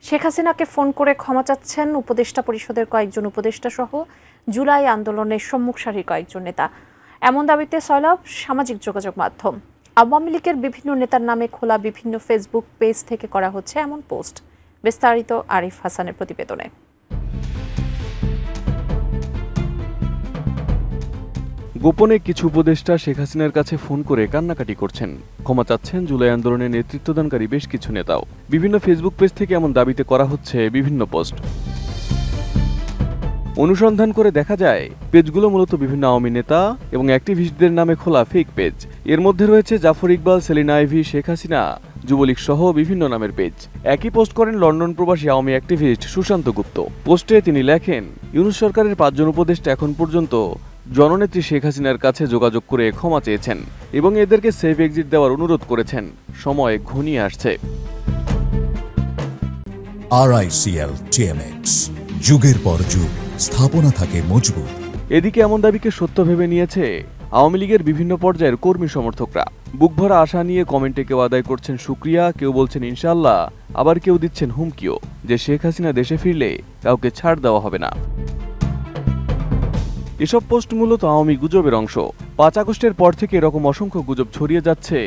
শেখ হাসিনাকে ফোন করে ক্ষমা চাচ্ছেন উপদেষ্টা পরিষদের কয়েকজন উপদেষ্টা সহ জুলাই আন্দোলনের সম্মুখ সারির কয়েকজন নেতা। এমন দাবিতে সয়লাব সামাজিক যোগাযোগ মাধ্যম। আওয়ামী লীগের বিভিন্ন নেতার নামে খোলা বিভিন্ন ফেসবুক পেজ থেকে করা হচ্ছে এমন পোস্ট। বিস্তারিত আরিফ হাসানের প্রতিবেদনে। গোপনে কিছু উপদেষ্টা শেখ হাসিনার কাছে ফোন করে কান্নাকাটি করছেন, ক্ষমা চাচ্ছেন জুলাই আন্দোলনের নেতৃত্বদানকারী বেশ কিছু নেতাও। বিভিন্ন ফেসবুক পেজ থেকে এমন দাবিতে করা হচ্ছে বিভিন্ন পোস্ট। অনুসন্ধান করে দেখা যায় পেজগুলো মূলত বিভিন্ন আওয়ামী নেতা এবং অ্যাক্টিভিস্টদের নামে খোলা ফেক পেজ। এর মধ্যে রয়েছে জাফর ইকবাল, সেলিনা আইভী, শেখ হাসিনা, যুবলীগ সহ বিভিন্ন নামের পেজ। একই পোস্ট করেন লন্ডন প্রবাসী আওয়ামী অ্যাক্টিভিস্ট সুশান্ত গুপ্ত। পোস্টে তিনি লেখেন, ইউনূস সরকারের 5 জন উপদেষ্টা এখন পর্যন্ত জননেত্রী শেখ হাসিনার কাছে যোগাযোগ করে ক্ষমা চেয়েছেন এবং এদেরকে সেফ এক্সিট দেওয়ার অনুরোধ করেছেন। সময় ঘনিয়ে আসছে। RICL TMX, যুগের পর যুগ স্থাপনা থাকে মজবুত। এদিকে এমন দাবিকে সত্য ভেবে নিয়েছে আওয়ামী লীগের বিভিন্ন পর্যায়ের কর্মী সমর্থকরা। বুকভরা আশা নিয়ে কমেন্টে কেউ আদায় করছেন শুকরিয়া, কেউ বলছেন ইনশাআল্লাহ, আবার কেউ দিচ্ছেন হুমকিও যে শেখ হাসিনা দেশে ফিরলে কাউকে ছাড় দেওয়া হবে না। এসব পোস্ট মূলত আওয়ামী গুজবের অংশ। 5 আগস্টের পর থেকে এরকম অসংখ্য গুজব ছড়িয়ে যাচ্ছে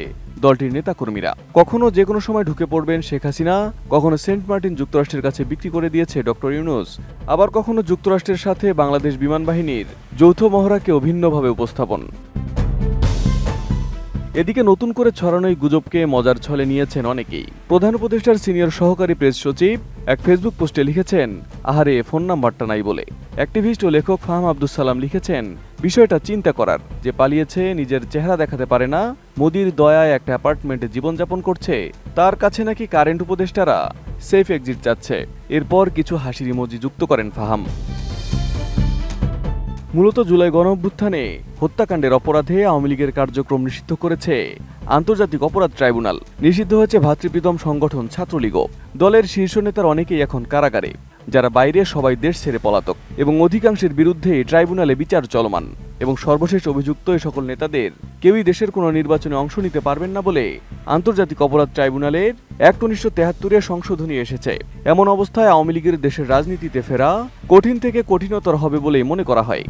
দলটির নেতাকর্মীরা। কখনো যে কোনো সময় ঢুকে পড়বেন শেখ হাসিনা, কখনো সেন্ট মার্টিন যুক্তরাষ্ট্রের কাছে বিক্রি করে দিয়েছে ডক্টর ইউনূস, আবার কখনো যুক্তরাষ্ট্রের সাথে বাংলাদেশ বিমান বাহিনীর যৌথ মহড়াকে ভিন্নভাবে উপস্থাপন। এদিকে নতুন করে ছড়ানো এই গুজবকে মজার ছলে নিয়েছেন অনেকেই। প্রধান উপদেষ্টার সিনিয়র সহকারী প্রেস সচিব এক ফেসবুক পোস্টে লিখেছেন, আহারে ফোন নাম্বারটা নাই বলে। অ্যাক্টিভিস্ট ও লেখক ফাহাম আব্দুস সালাম লিখেছেন, বিষয়টা চিন্তা করার, যে পালিয়েছে, নিজের চেহারা দেখাতে পারে না, মোদির দয়ায় একটা অ্যাপার্টমেন্টে জীবনযাপন করছে, তার কাছে নাকি কারেন্ট উপদেষ্টারা সেফ এক্সিট চাচ্ছে। এরপর কিছু হাসির ইমোজি যুক্ত করেন ফাহাম। মূলত জুলাই গণঅভ্যুত্থানে হত্যাকাণ্ডের অপরাধে আওয়ামী লীগের কার্যক্রম নিষিদ্ধ করেছে আন্তর্জাতিক অপরাধ ট্রাইব্যুনাল। নিষিদ্ধ হয়েছে ভাতৃপ্রীতম সংগঠন ছাত্রলীগও। দলের শীর্ষ নেতার অনেকেই এখন কারাগারে, যারা বাইরে সবাই দেশ ছেড়ে পলাতক, এবং অধিকাংশের বিরুদ্ধে ট্রাইব্যুনালে বিচার চলমান। এবং সর্বশেষ অভিযুক্ত এই সকল নেতাদের কেউই দেশের কোনো নির্বাচনে অংশ নিতে পারবেন না বলে আন্তর্জাতিক অপরাধ ট্রাইব্যুনালের অ্যাক্ট 1973 সংশোধনী এসেছে। এমন অবস্থায় আওয়ামী লীগের দেশের রাজনীতিতে ফেরা কঠিন থেকে কঠিনতর হবে বলেই মনে করা হয়।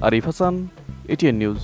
Arif Hasan, ATN news.